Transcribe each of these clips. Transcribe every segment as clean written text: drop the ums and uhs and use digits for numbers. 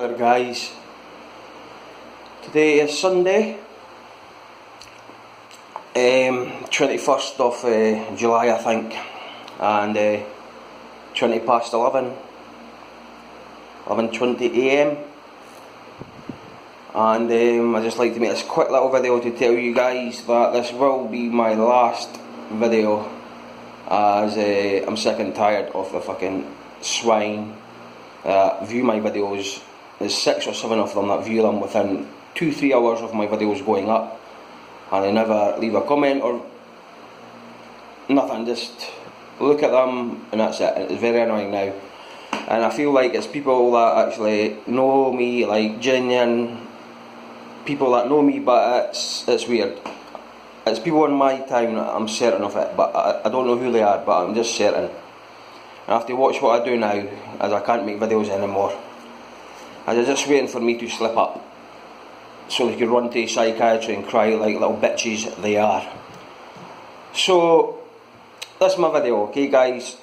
weather, guys. Today is Sunday, 21st of July, I think, and 20 past 11, 11:20 AM. And I'd just like to make this quick little video to tell you guys that this will be my last video, as I'm sick and tired of the fucking swine that view my videos. There's 6 or 7 of them that view them within 2-3 hours of my videos going up, and they never leave a comment or nothing, just look at them and that's it. It's very annoying now, and I feel like it's people that actually know me, like genuine people that know me, but it's weird. It's people in my time, I'm certain of it, but I don't know who they are, but I'm just certain. I have to watch what I do now, as I can't make videos anymore, as they're just waiting for me to slip up so they can run to psychiatry and cry like little bitches they are. So that's my video, okay guys.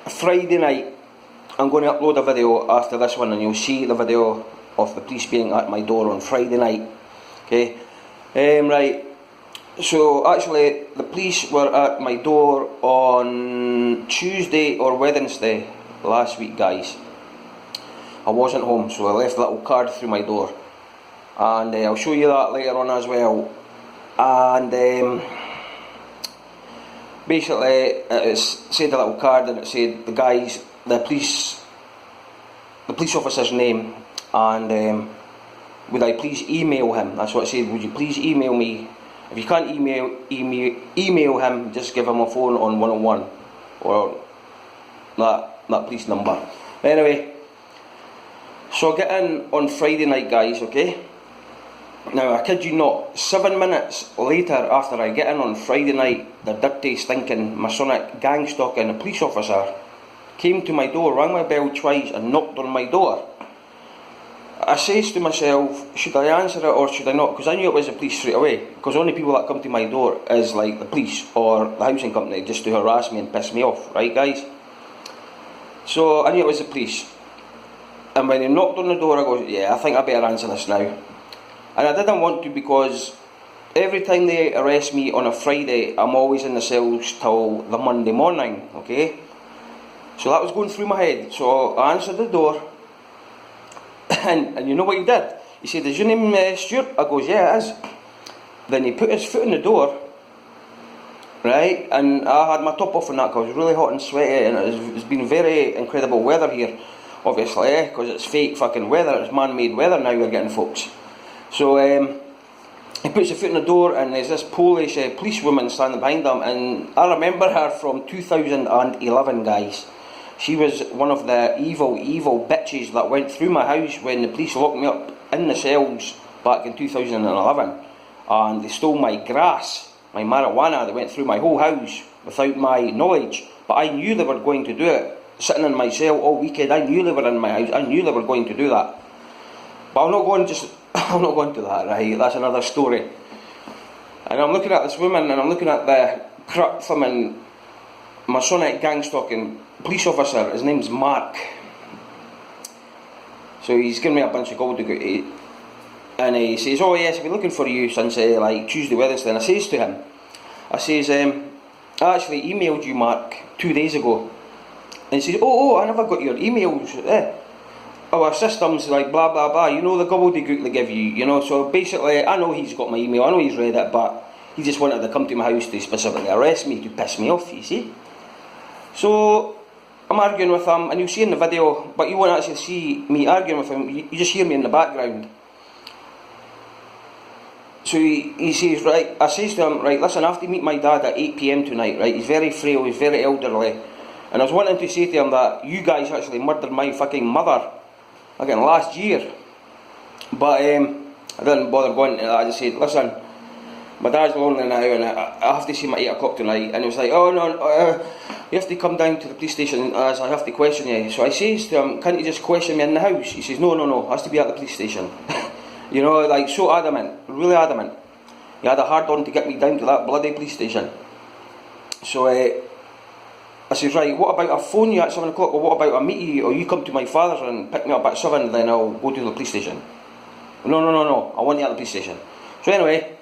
Friday night I'm going to upload a video after this one, and you'll see the video of the police being at my door on Friday night, okay. Right, so actually the police were at my door on Tuesday or Wednesday last week, guys. I wasn't home, so I left a little card through my door, and I'll show you that later on as well. And basically it said a little card, and it said the police officer's name, and would I please email him? That's what it said. Would you please email me? If you can't email him, just give him a phone on 101 or that police number. Anyway, so I get in on Friday night, guys, okay? Now, I kid you not, 7 minutes later after I get in on Friday night, the dirty, stinking, Masonic, gang-stalking police officer came to my door, rang my bell twice and knocked on my door. I says to myself, should I answer it or should I not? Because I knew it was the police straight away, because only people that come to my door is like the police or the housing company, just to harass me and piss me off, right guys? So I knew it was the police, and when he knocked on the door I go, yeah, I think I better answer this now. And I didn't want to, because every time they arrest me on a Friday, I'm always in the cells till the Monday morning, okay? So that was going through my head. So I answered the door, and you know what he did? He said, is your name Stuart? I goes, yeah, it is. Then he put his foot in the door, right? And I had my top off on that because I was really hot and sweaty, and it's been very incredible weather here, obviously, because it's fake fucking weather, it's man-made weather now we're getting, folks. So he puts his foot in the door, and there's this Polish policewoman standing behind him, and I remember her from 2011, guys. She was one of the evil bitches that went through my house when the police locked me up in the cells back in 2011, and they stole my grass, my marijuana. They went through my whole house without my knowledge, but I knew they were going to do it. Sitting in my cell all weekend, I knew they were in my house, I knew they were going to do that. But I'm not going to that, right? That's another story. And I'm looking at this woman, and I'm looking at the crap thumbing Masonic gang-stalking police officer. His name's Mark. So he's giving me a bunch of gobbledygook, and he says, oh yes, I've been looking for you since like Tuesday, Wednesday. And I says to him, I actually emailed you, Mark, 2 days ago. And he says, oh, I never got your emails. Our system's like blah blah blah, you know, the gobbledygook they give you, you know. So basically, I know he's got my email, I know he's read it, but he just wanted to come to my house to specifically arrest me, to piss me off, you see. So I'm arguing with him, and you'll see in the video, but you won't actually see me arguing with him, you just hear me in the background. So he says, right, I says to him, right, listen, I have to meet my dad at 8 PM tonight, right, he's very frail, he's very elderly, and I was wanting to say to him that you guys actually murdered my fucking mother, again, last year. But I didn't bother going to that. I just said, listen, my dad's lonely now, and I have to see him at 8 o'clock tonight. And he was like, oh no, you have to come down to the police station as I have to question you. So I says to him, can't you just question me in the house? He says, no, it has to be at the police station. You know, like so adamant, really adamant. He had a hard on to get me down to that bloody police station. So I says, right, what about I phone you at 7 o'clock, or what about I meet you, or you come to my father's and pick me up at 7, then I'll go to the police station. No, I want you at the police station. So anyway,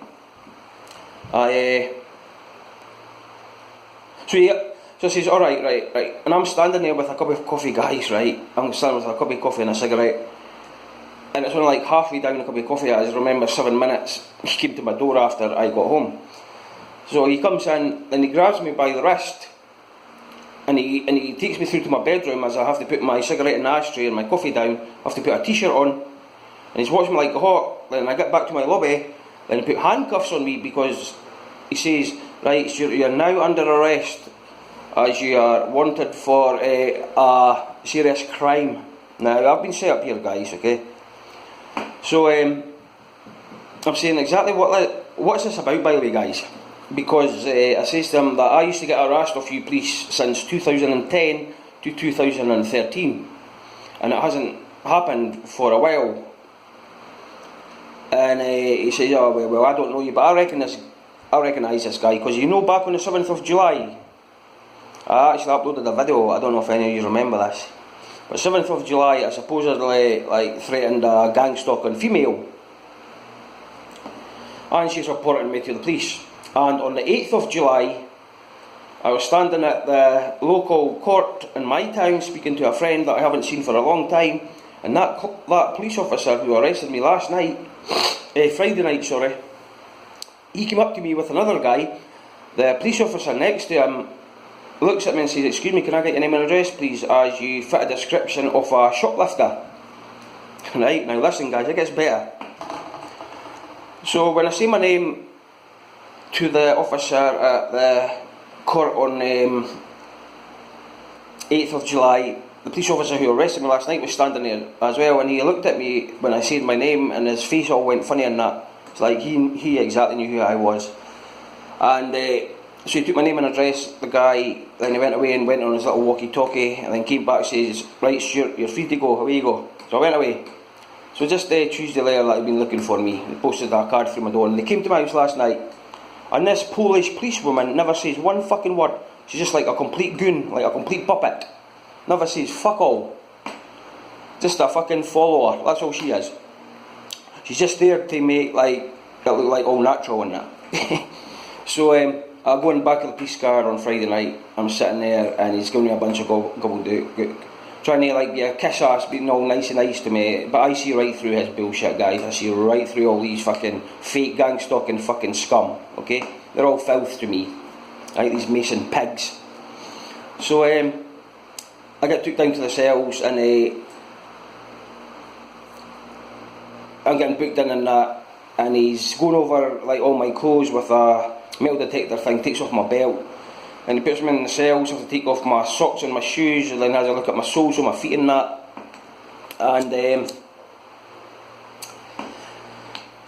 so I says, alright, right. And I'm standing there with a cup of coffee, guys, right? I'm standing with a cup of coffee and a cigarette. And it's only like halfway down a cup of coffee, I just remember 7 minutes, he came to my door after I got home. So he comes in and he grabs me by the wrist. And he takes me through to my bedroom as I have to put my cigarette in the ashtray and my coffee down. I have to put a t-shirt on. And he's watching me like hot. Then I get back to my lobby. Then he put handcuffs on me because he says, right, so you're now under arrest as you are wanted for a serious crime. Now, I've been set up here, guys, okay? So, I'm saying exactly what's this about, by the way, guys? Because I says to him that I used to get harassed off you police since 2010 to 2013, and it hasn't happened for a while. And he says, oh well, I don't know you, but I recognise this guy, because you know back on the 7th of July, I actually uploaded a video. I don't know if any of you remember this, but 7th of July I supposedly threatened a gang-stalking female, and she's reporting me to the police. And on the 8th of July, I was standing at the local court in my town speaking to a friend that I haven't seen for a long time, and that police officer who arrested me last night, Friday night, sorry, he came up to me with another guy. The police officer next to him looks at me and says, excuse me, can I get your name and address please, as you fit a description of a shoplifter. Right, now listen guys, it gets better. So when I say my name to the officer at the court on 8th of July, the police officer who arrested me last night was standing there as well, and he looked at me when I said my name and his face all went funny and that. It's like he exactly knew who I was. And so he took my name and address, the guy, then he went away and went on his little walkie-talkie, and then came back and says, right Stuart, you're free to go, away you go. So I went away. So just Tuesday later that had been looking for me, they posted a card through my door, and they came to my house last night. And this Polish policewoman never says one fucking word. She's just like a complete goon, like a complete puppet. Never says fuck all. Just a fucking follower, that's all she is. She's just there to make like it look like all natural and that. So I'm going back to the police car on Friday night. I'm sitting there and he's giving me a bunch of gobbledygook, trying to like be a kiss ass, being all nice and nice to me, but I see right through his bullshit, guys. I see right through all these fucking fake gang-stalking fucking scum, okay? They're all filth to me, like these mason pigs. So I get took down to the cells and I'm getting booked in and that, and he's going over like all my clothes with a metal detector thing, takes off my belt, and he puts me in the cells. I have to take off my socks and my shoes, and then has a look at my soles on my feet and that. And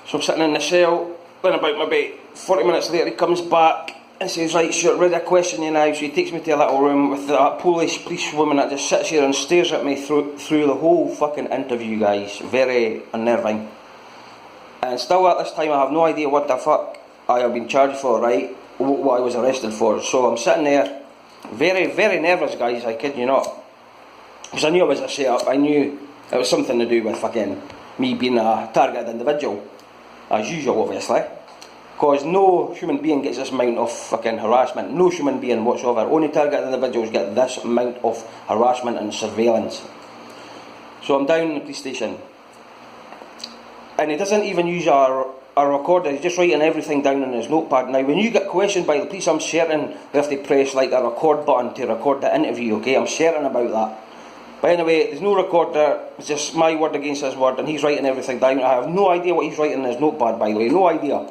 so I'm sitting in the cell. Then about maybe 40 minutes later he comes back and says, right, sure, ready to question you now. So he takes me to a little room with that Polish policewoman that just sits here and stares at me through the whole fucking interview, guys. Very unnerving. And still at this time I have no idea what the fuck I have been charged for, right? What I was arrested for. So I'm sitting there, very, very nervous, guys, I kid you not. Because I knew it was a set-up. I knew it was something to do with fucking me being a targeted individual. As usual, obviously. Because no human being gets this amount of fucking harassment. No human being whatsoever. Only targeted individuals get this amount of harassment and surveillance. So I'm down in the police station. And he doesn't even use a recorder, he's just writing everything down in his notepad. Now when you get questioned by the police, I'm certain they have to press like a record button to record the interview, okay? I'm certain about that. But anyway, there's no recorder, it's just my word against his word, and he's writing everything down. I have no idea what he's writing in his notepad, by the way, no idea.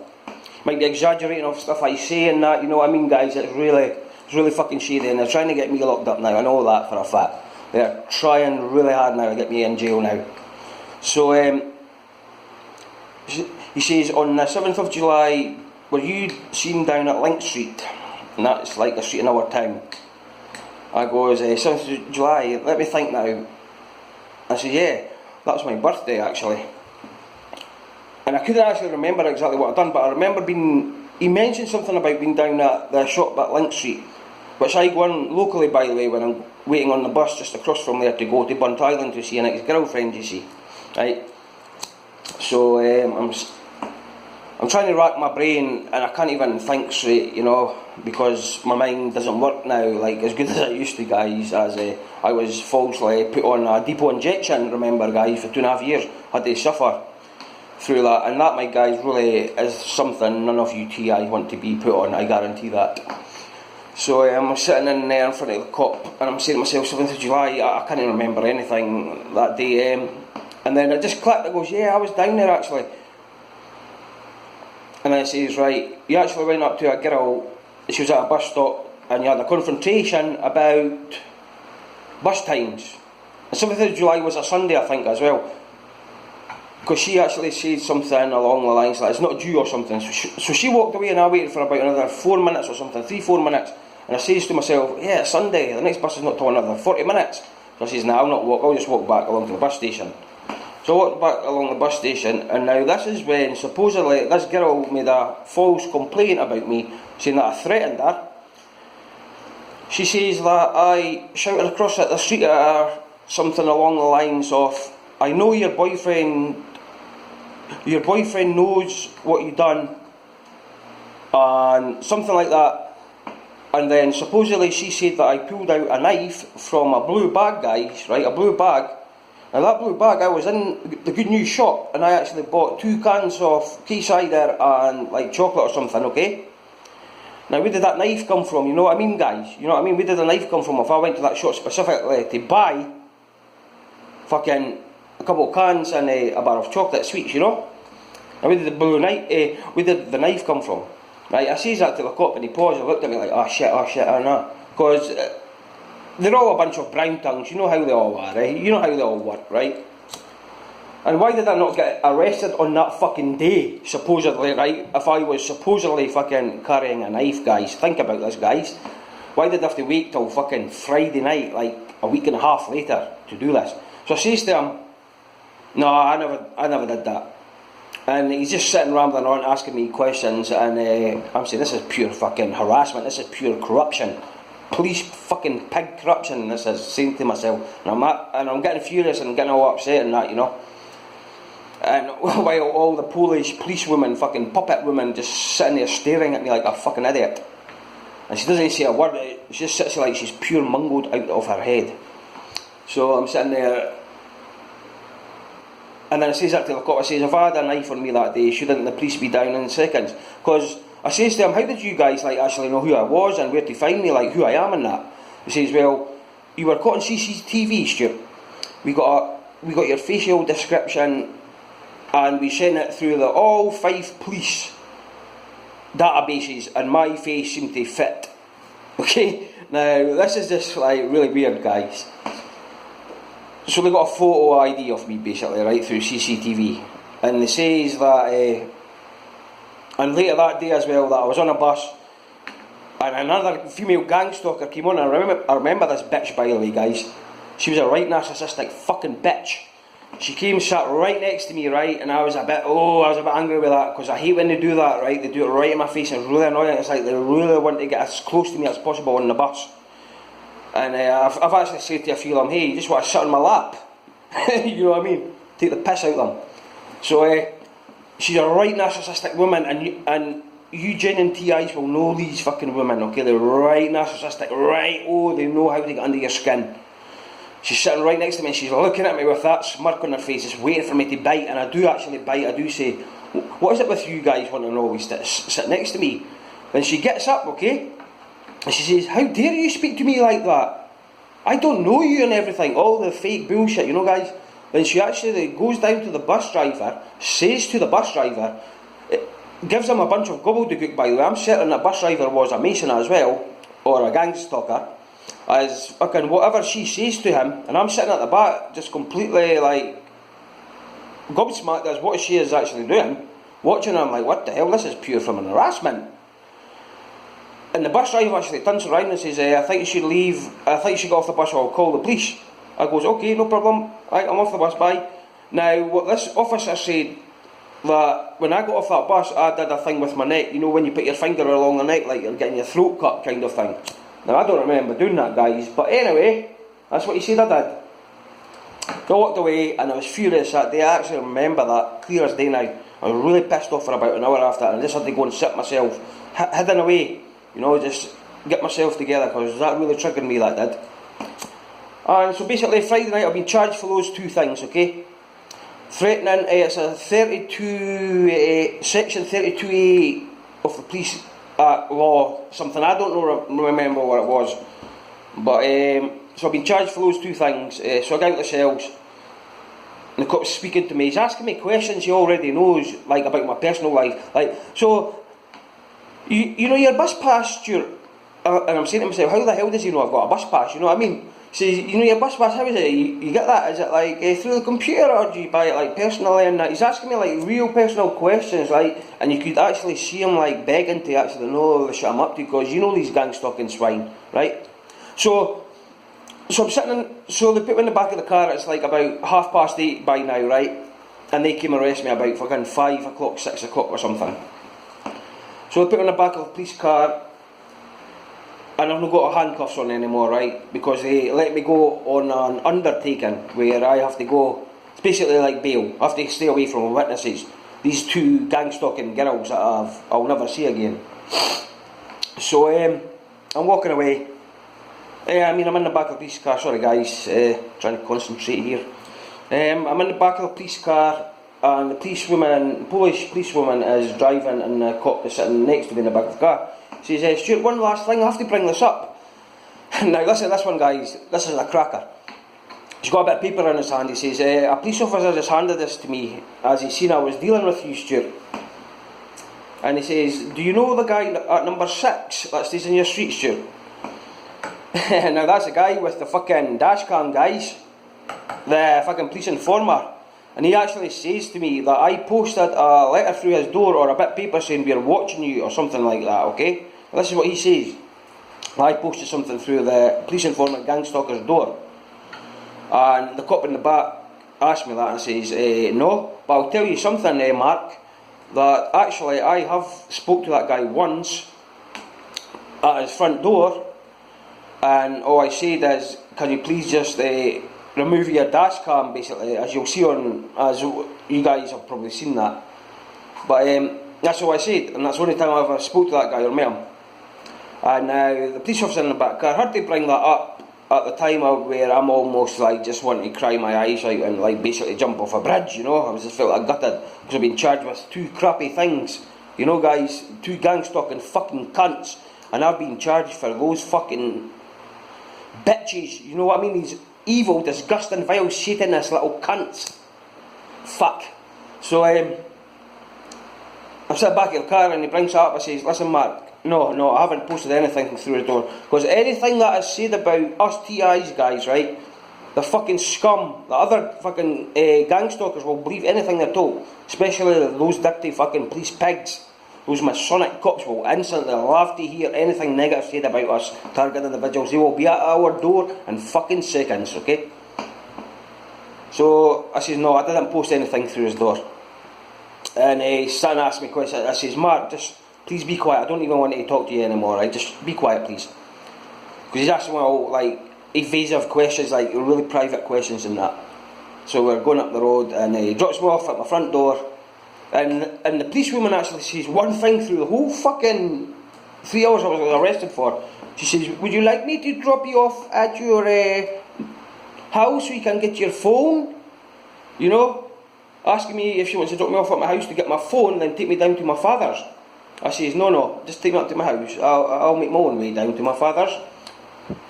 Might be exaggerating of stuff I say and that, you know what I mean, guys? It's really fucking shady, and they're trying to get me locked up now, I know that for a fact. They're trying really hard now to get me in jail now. So he says, on the 7th of July, were you seen down at Link Street? And that's like the street in our town. I goes, 7th of July, let me think now. I said, yeah, that was my birthday actually. And I couldn't actually remember exactly what I'd done, but I remember he mentioned something about being down at the shop at Link Street. which I go on locally, by the way, when I'm waiting on the bus just across from there to go to Bunt Island to see an ex-girlfriend, you see, right? So I'm trying to rack my brain, and I can't even think straight, you know, because my mind doesn't work now like as good as it used to, guys, as I was falsely put on a depot injection, remember, guys, for 2.5 years. Had to suffer through that, and that, my guys, really is something none of you TI want to be put on, I guarantee that. So I'm sitting in there in front of the cop, and I'm saying to myself, 7th of July, I can't even remember anything that day, and then it just clicked, it goes, yeah, I was down there actually. And then it says, right, you actually went up to a girl, she was at a bus stop, and you had a confrontation about bus times. And 7th of July was a Sunday, I think, as well. Because she actually said something along the lines like, it's not due or something. So she walked away, and I waited for about another 4 minutes or something, 3-4 minutes. And I says to myself, yeah, it's Sunday, the next bus is not till another 40 minutes. So I says, nah, I'll not walk, I'll just walk back along to the bus station. So I walked back along the bus station, and now this is when supposedly this girl made a false complaint about me, saying that I threatened her. She says that I shouted across at the street at her something along the lines of, I know your boyfriend knows what you've done, and something like that. And then supposedly she said that I pulled out a knife from a blue bag, guys, right, a blue bag. Now that blue bag, I was in the Good News shop, and I actually bought 2 cans of key cider and like chocolate or something, okay? Now where did that knife come from, you know what I mean, guys? You know what I mean? Where did the knife come from if I went to that shop specifically to buy fucking a couple of cans and a bar of chocolate sweets, you know? Now where did where did the knife come from? Right, I says that to the cop, and he paused and looked at me like, oh shit, I know. Because they're all a bunch of brown tongues, you know how they all are, right? You know how they all work, right? And why did I not get arrested on that fucking day, supposedly, right? If I was supposedly fucking carrying a knife, guys. Think about this, guys. Why did I have to wait till fucking Friday night, like a week and a half later, to do this? So I says to him, no, I never did that. And he's just sitting rambling on, asking me questions, and I'm saying, this is pure fucking harassment, this is pure corruption. Police fucking pig corruption, this is, saying to myself. And I'm getting furious and getting all upset and that, you know. And while all the Polish policewomen, fucking puppet women, just sitting there staring at me like a fucking idiot. And she doesn't say a word, she just sits there like she's pure mungled out of her head. So I'm sitting there, and then I says that to the cop, I says, if I had a knife on me that day, shouldn't the police be down in seconds? Because I says to him, how did you guys like actually know who I was and where to find me, like who I am and that? He says, well, you were caught on CCTV, Stuart. We got your facial description, and we sent it through the all 5 police databases, and my face seemed to fit. Okay, now this is just like really weird, guys. So they got a photo ID of me basically, right, through CCTV, and they says that and later that day as well, that I was on a bus and another female gangstalker came on. I remember this bitch, by the way, guys. She was a right narcissistic fucking bitch. She came, sat right next to me, right, and I was a bit angry with that, because I hate when they do that, right. They do it right in my face, and it's really annoying. It's like they really want to get as close to me as possible on the bus. And I've actually said to a few of them, hey, you just want to sit on my lap. You know what I mean? Take the piss out of them. So she's a right narcissistic woman, and you genuine TIs will know these fucking women, okay? They're right narcissistic, right, they know how to get under your skin. She's sitting right next to me, and she's looking at me with that smirk on her face, just waiting for me to bite, and I do actually bite. I do say, what is it with you guys wanting to always sit next to me? Then she gets up, okay? And she says, how dare you speak to me like that? I don't know you and everything, all the fake bullshit, you know, guys. Then she actually goes down to the bus driver, says to the bus driver, gives him a bunch of gobbledygook, by the way. I'm certain the bus driver was a mason as well, or a gangstalker, as fucking whatever she says to him, and I'm sitting at the back, just completely like gobsmacked as what she is actually doing, watching her. I'm like, what the hell, this is pure from an harassment. And the bus driver actually turns around and says, I think you should leave, I think you should get off the bus, or I'll call the police. I goes, okay, no problem, right, I'm off the bus, bye. Now, what this officer said, that when I got off that bus, I did a thing with my neck, you know, when you put your finger along the neck, like you're getting your throat cut kind of thing. Now, I don't remember doing that, guys, but anyway, that's what he said I did. I walked away and I was furious that day. I actually remember that clear as day now. I was really pissed off for about an hour after that, and I just had to go and sit myself, hidden away, you know, just get myself together, because that really triggered me, that did. And so basically Friday night I've been charged for those two things, okay? Threatening, it's a 32, section 32A of the police law, something, I don't know, remember what it was. But, so I've been charged for those two things. So I got out the cells, and the cop's speaking to me. He's asking me questions he already knows, like about my personal life. Like, so, you know your bus pass, Stuart? And I'm saying to myself, how the hell does he know I've got a bus pass? You know what I mean? He says, you know your bus pass, how is it? You get that? Is it like through the computer, or do you buy it like personally? And that? He's asking me like real personal questions, like, and you could actually see him like begging to actually know the shit I'm up to, because you know these gang-stalking swine, right? So I'm sitting in, so they put me in the back of the car. It's like about 8:30 by now, right? And they came and arrest me about fucking 5 o'clock, 6 o'clock or something. So they put me in the back of the police car, and I've not got handcuffs on anymore, right? Because they let me go on an undertaking where I have to go, it's basically like bail. I have to stay away from witnesses. These two gang-stalking girls that I'll never see again. So I'm walking away. I'm in the back of the police car, sorry guys, trying to concentrate here. I'm in the back of the police car, and the policewoman is driving, and the cop is sitting next to me in the back of the car. She says, Stuart, one last thing, I have to bring this up. Now listen, this one guys, this is a cracker. He's got a bit of paper in his hand. He says, a police officer just handed this to me as he's seen I was dealing with you, Stuart. And he says, do you know the guy at number 6 that stays in your street, Stuart? Now that's the guy with the fucking dash cam, guys. The fucking police informer. And he actually says to me that I posted a letter through his door, or a bit of paper saying we're watching you or something like that, okay? And this is what he says. I posted something through the police informant gangstalker's door. And the cop in the back asked me that and says, no, but I'll tell you something, Mark, that actually I have spoke to that guy once at his front door, and all I said is, can you please just remove your dash cam, basically, as you'll see on, as you guys have probably seen that. But that's all I said, and that's the only time I ever spoke to that guy or met him. And now the police officer in the back car had to bring that up at the time where I'm almost like just wanting to cry my eyes out and like basically jump off a bridge, you know. I was just felt like gutted because I've been charged with two crappy things, you know, guys, two gang-stalking fucking cunts, and I've been charged for those fucking bitches, you know what I mean? These evil, disgusting, vile, Satanist little cunts. Fuck. So I'm sitting back in the car and he brings it up and says, listen Mark, no, I haven't posted anything through the door, because anything that is said about us TIs guys, right, the fucking scum, the other fucking gang stalkers will believe anything they're told, especially those dirty fucking police pigs. Those Masonic cops will instantly love to hear anything negative said about us targeted individuals. They will be at our door in fucking seconds, okay? So I says, no, I didn't post anything through his door. And he's starting to ask me questions. I says, Mark, just please be quiet. I don't even want to talk to you anymore, right? Just be quiet, please. Because he's asking me all like evasive questions, like really private questions and that. So we're going up the road, and he drops me off at my front door. And the policewoman actually says one thing through the whole fucking 3 hours I was arrested for. She says, would you like me to drop you off at your house so you can get your phone? You know? Asking me if she wants to drop me off at my house to get my phone, then take me down to my father's. I says, no, just take me up to my house. I'll make my own way down to my father's.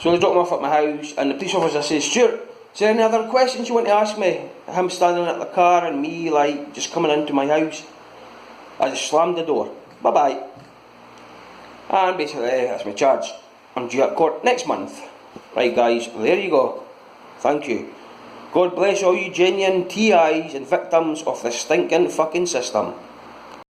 So they drop me off at my house, and the police officer says, Stuart, is there any other questions you want to ask me? Him standing at the car and me like just coming into my house. I just slammed the door. Bye bye. And basically that's my charge. I'm due at court next month. Right guys, there you go. Thank you. God bless all you genuine TIs and victims of the stinking fucking system.